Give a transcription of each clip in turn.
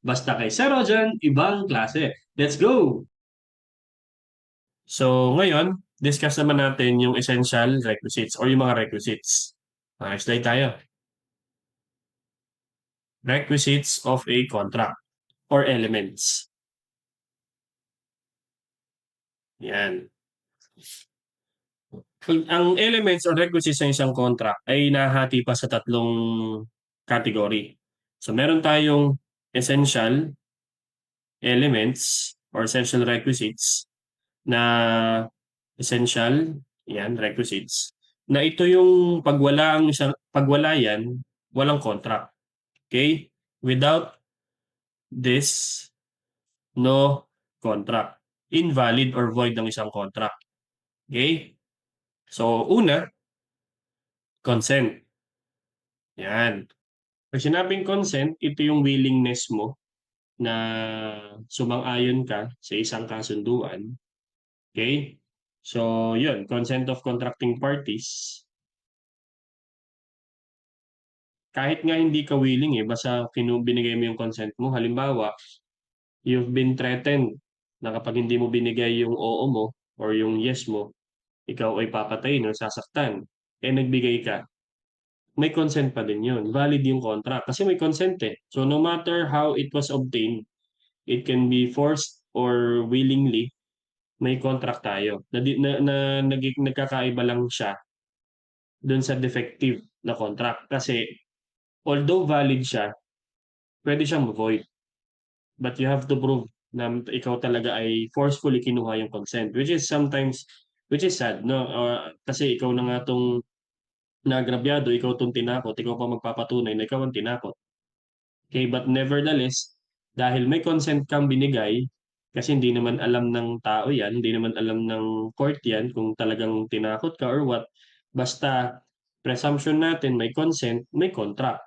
Basta kay Sir Rojan, ibang klase. Let's go! So, ngayon, discuss naman natin yung essential requisites or yung mga requisites. Slide tayo. Requisites of a contract or elements. Yan. Ang elements or requisites ng isang contract ay nahati pa sa tatlong category. So, meron tayong essential elements or essential requisites na essential, yan, requisites, na ito yung pag wala yan, walang contract. Okay? Without this, no contract. Invalid or void ng isang contract. Okay? So, una, consent. Yan. Pag sinabing consent, ito yung willingness mo na sumang-ayon ka sa isang kasunduan. Okay? So, yun, consent of contracting parties. Kahit nga hindi ka willing basta binigay mo yung consent mo. Halimbawa, you've been threatened na kapag hindi mo binigay yung oo mo or yung yes mo, ikaw ay papatayin o sasaktan. Nagbigay ka. May consent pa din yun. Valid yung contract kasi may consent eh. So no matter how it was obtained, it can be forced or willingly, may contract tayo. Nagkakaiba lang siya dun sa defective na contract. Kasi although valid siya, pwede siyang void. But you have to prove na ikaw talaga ay forcefully kinuha yung consent, which is sometimes, which is sad, no? Kasi ikaw na nga tong nagrabyado, ikaw tong tinakot, ikaw pa magpapatunay na ikaw ang tinakot. Okay, but nevertheless, dahil may consent kang binigay, kasi hindi naman alam ng tao yan, hindi naman alam ng court yan kung talagang tinakot ka or what, basta presumption natin may consent, may contract.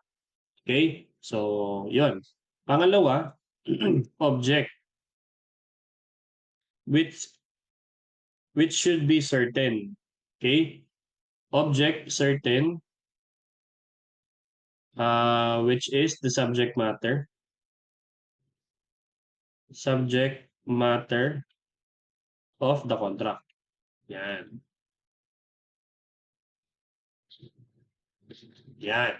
Okay? So, yon. Pangalawa, object, which should be certain. Okay? Object certain, which is the subject matter. Subject matter of the contract. Yan. Yan.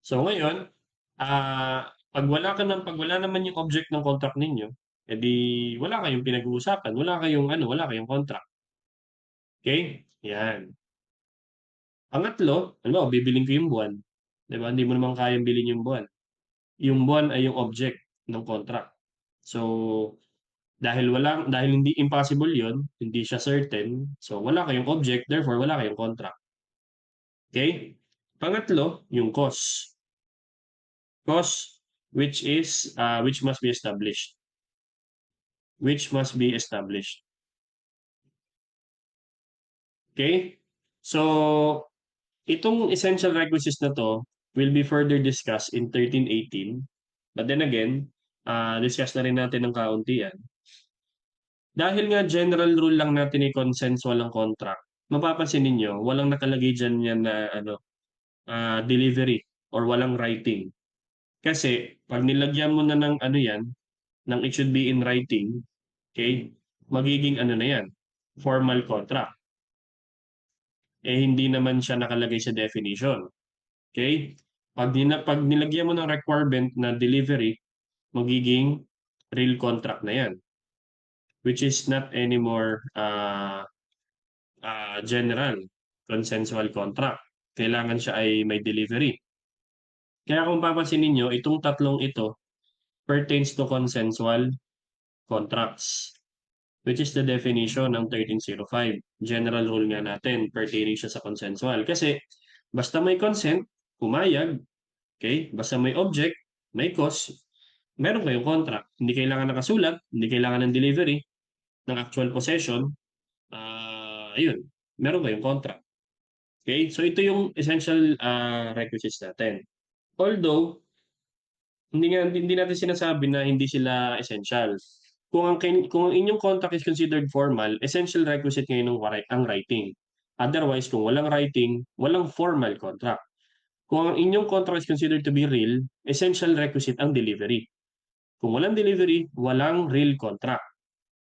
So ngayon, pag wala naman yung object ng contract ninyo, edi wala kayong pinag-uusapan, wala kayong contract. Okay? Yan. Pangatlo, bibiling ko yung buwan. 'Di ba? Hindi mo naman kayang bilhin yung buwan. Yung buwan ay yung object ng contract. So, dahil hindi impossible 'yon, hindi siya certain, so wala kayong object, therefore wala kayong contract. Okay? Pangatlo, yung cause. Cause which must be established. Which must be established. Okay? So, itong essential requisites na to will be further discussed in 1318. But then again, discuss na rin natin ng kaunti yan. Dahil nga general rule lang natin ay consensual ang contract, mapapansin ninyo, walang nakalagay dyan yan na delivery or walang writing. Kasi pag nilagyan mo na ng yan, ng it should be in writing, okay, magiging na yan, formal contract. Hindi naman siya nakalagay sa definition. Okay? Pag nilagyan mo ng requirement na delivery, magiging real contract na yan. Which is not anymore general consensual contract. Kailangan siya ay may delivery. Kaya kung papansin ninyo, itong tatlong ito pertains to consensual contracts, which is the definition ng 1305. General rule nga natin, pertaining siya sa consensual. Kasi basta may consent, pumayag, okay? Basta may object, may cause, meron kayong contract. Hindi kailangan nakasulat, hindi kailangan ng delivery, ng actual possession, ayun, meron kayong contract. Okay? So ito yung essential requisites natin. Although, hindi natin sinasabi na hindi sila essential. Kung ang inyong contract is considered formal, essential requisite ngayon ang writing. Otherwise, kung walang writing, walang formal contract. Kung ang inyong contract is considered to be real, essential requisite ang delivery. Kung walang delivery, walang real contract.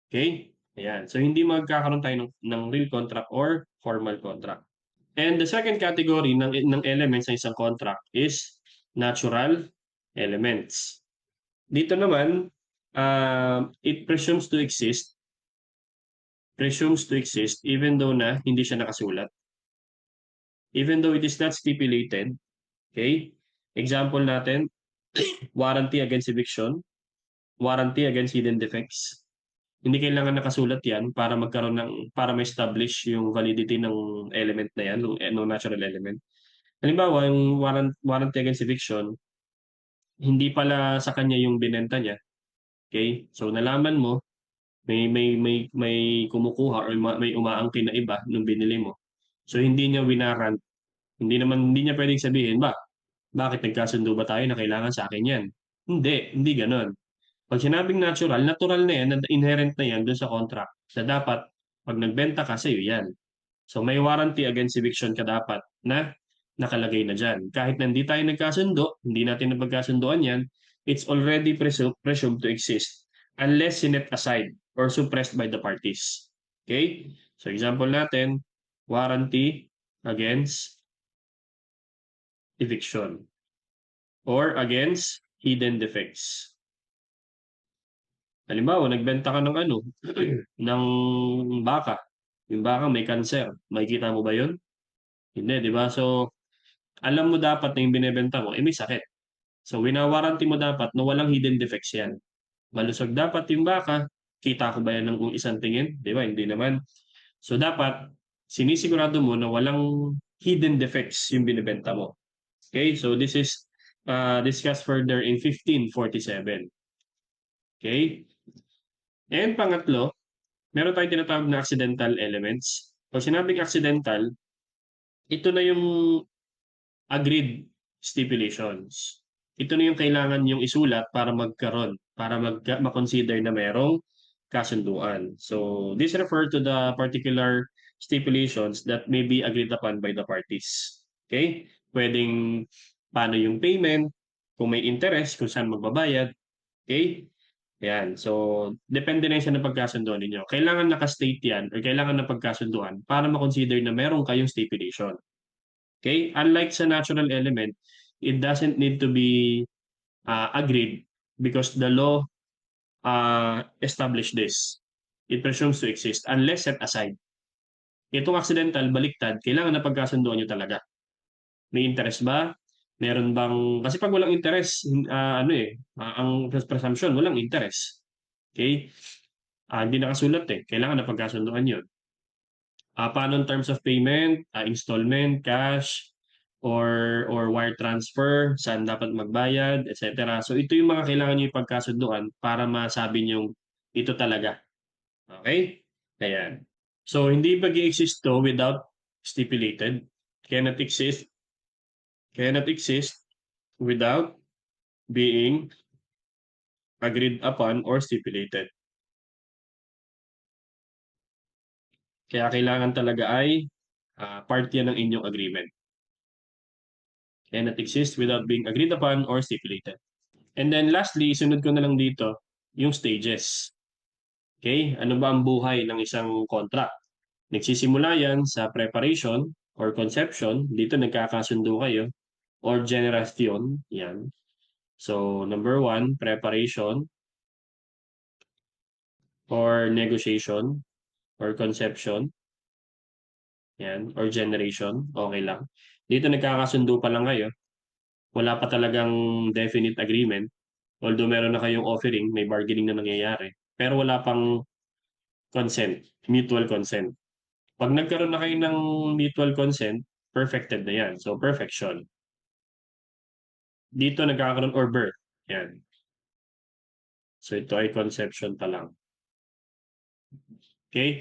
Okay? Ayan. So, hindi magkakaroon tayo ng real contract or formal contract. And the second category ng elements ng isang contract is natural elements. Dito naman, it presumes to exist even though na hindi siya nakasulat. Even though it is not stipulated. Okay? Example natin, warranty against eviction, warranty against hidden defects. Hindi kailangan nakasulat 'yan para magkaroon ng para ma-establish yung validity ng element na 'yan, nung natural element. Halimbawa, yung warranty against eviction, hindi pala sa kanya yung binenta niya. Okay? So nalaman mo may kumukuha or may umaangkin na iba nung binili mo. So hindi niya winarant. Hindi niya pwedeng sabihin, bakit nagkasundo ba tayo na kailangan sa akin 'yan? Hindi gano'n. Pag sinabing natural, natural na 'yan, inherent na 'yan do'n sa contract na dapat 'pag nagbenta ka sa'yo 'yan. So may warranty against eviction ka dapat na nakalagay na diyan. Kahit na hindi tayo nagkasundo, hindi natin napagkasunduan 'yan, it's already presumed to exist unless sinet aside or suppressed by the parties. Okay? So example natin, warranty against eviction or against hidden defects. Halimbawa, nagbenta ka ng ano, ng baka. Yung baka may cancer. Makikita mo ba yun? Hindi, di ba? So, alam mo dapat na yung binebenta mo, may sakit. So, winawarranty mo dapat na walang hidden defects yan. Malusog dapat yung baka. Kita ko ba yan ng isang tingin? Di ba? Hindi naman. So, dapat, sinisigurado mo na walang hidden defects yung binebenta mo. Okay? So, this is discussed further in 1547. Okay? And pangatlo, meron tayong tinatawag na accidental elements. Pag sinabing accidental, ito na yung agreed stipulations. Ito na yung kailangan yung isulat para magkaroon, para ma-consider na merong kasunduan. So, this refer to the particular stipulations that may be agreed upon by the parties. Okay? Pwedeng paano yung payment, kung may interest, kung saan magbabayad. Okay? Yan. So, depende na siya ng pagkasunduan ninyo. Kailangan naka-state yan or kailangan na pagkasunduan para ma-consider na meron kayong stipulation. Okay? Unlike sa natural element, it doesn't need to be agreed because the law established this. It presumes to exist unless set aside. Itong accidental, baliktad, kailangan na pagkasunduan nyo talaga. May interest ba? Meron bang... Kasi pag walang interest, ang presumption, walang interest. Okay? Hindi nakasulat eh. Kailangan na pagkasunduan yun. Paano in terms of payment, installment, cash, or wire transfer, saan dapat magbayad, etc. So ito yung mga kailangan nyo ipagkasunduan para masabi nyo ito talaga. Okay? Ayan. So hindi mag-i-exist to without stipulated. Cannot exist without being agreed upon or stipulated. Kaya kailangan talaga ay part yan ng inyong agreement. Cannot exist without being agreed upon or stipulated. And then lastly, sunod ko na lang dito yung stages. Okay? Ano ba ang buhay ng isang contract? Nagsisimula yan sa preparation or conception. Dito nagkakasundo kayo. Or generation. Yan. So, number 1, preparation or negotiation or conception. Yan. Or generation. Okay lang. Dito nagkakasundo pa lang kayo. Wala pa talagang definite agreement. Although meron na kayong offering, may bargaining na nangyayari. Pero wala pang consent, mutual consent. Pag nagkaroon na kayo ng mutual consent, perfected na yan. So, perfection. Dito nagkakaroon or birth. Yan. So, ito ay conception pa lang. Okay?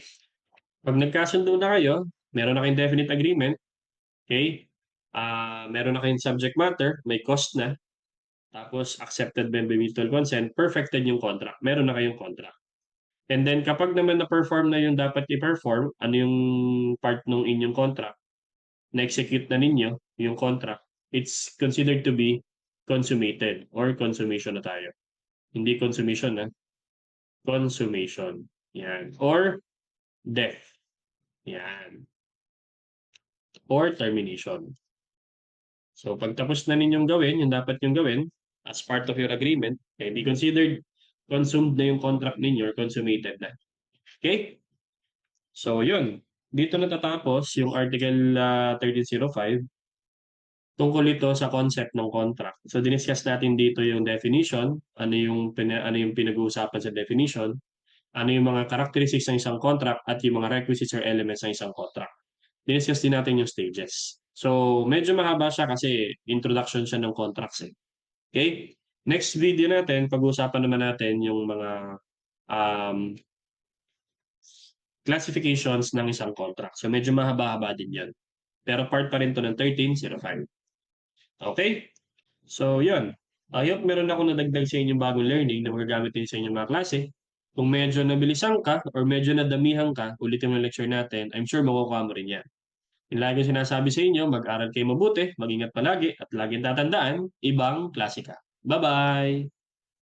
Pag nagkasundo na kayo, meron na kayong definite agreement. Okay? Meron na kayong subject matter, may cost na. Tapos, accepted by mutual consent, perfected yung contract. Meron na kayong contract. And then, kapag naman na-perform na yung dapat i-perform, ano yung part ng inyong contract, na-execute na ninyo yung contract, it's considered to be consummated or consummation na tayo. Hindi consummation, ha? Consummation. Yan. Or death. Yan. Or termination. So, pag tapos na ninyong gawin, yung dapat yung gawin, as part of your agreement, okay, be considered consumed na yung contract ninyo or consummated na. Okay? So, yun. Dito natatapos yung Article 1305 tungkol ito sa concept ng contract. So, diniscuss natin dito yung definition, ano yung pinag-uusapan sa definition, ano yung mga characteristics ng isang contract, at yung mga requisites or elements ng isang contract. Diniscuss din natin yung stages. So, medyo mahaba siya kasi introduction siya ng contracts eh. Okay? Next video natin, pag-uusapan naman natin yung mga um, classifications ng isang contract. So, medyo mahaba-haba din yan. Pero part pa rin to ng 1305. Okay? So, yun. I hope meron ako nadagdag sa inyong bagong learning na magagamit din sa inyong mga klase. Kung medyo nabilisan ka or medyo nadamihan ka, ulitin mo yung lecture natin, I'm sure makukuha mo rin yan. Yung lagi sinasabi sa inyo, mag-aral kayo mabuti, mag-ingat palagi, at laging tatandaan, ibang klase ka. Bye-bye!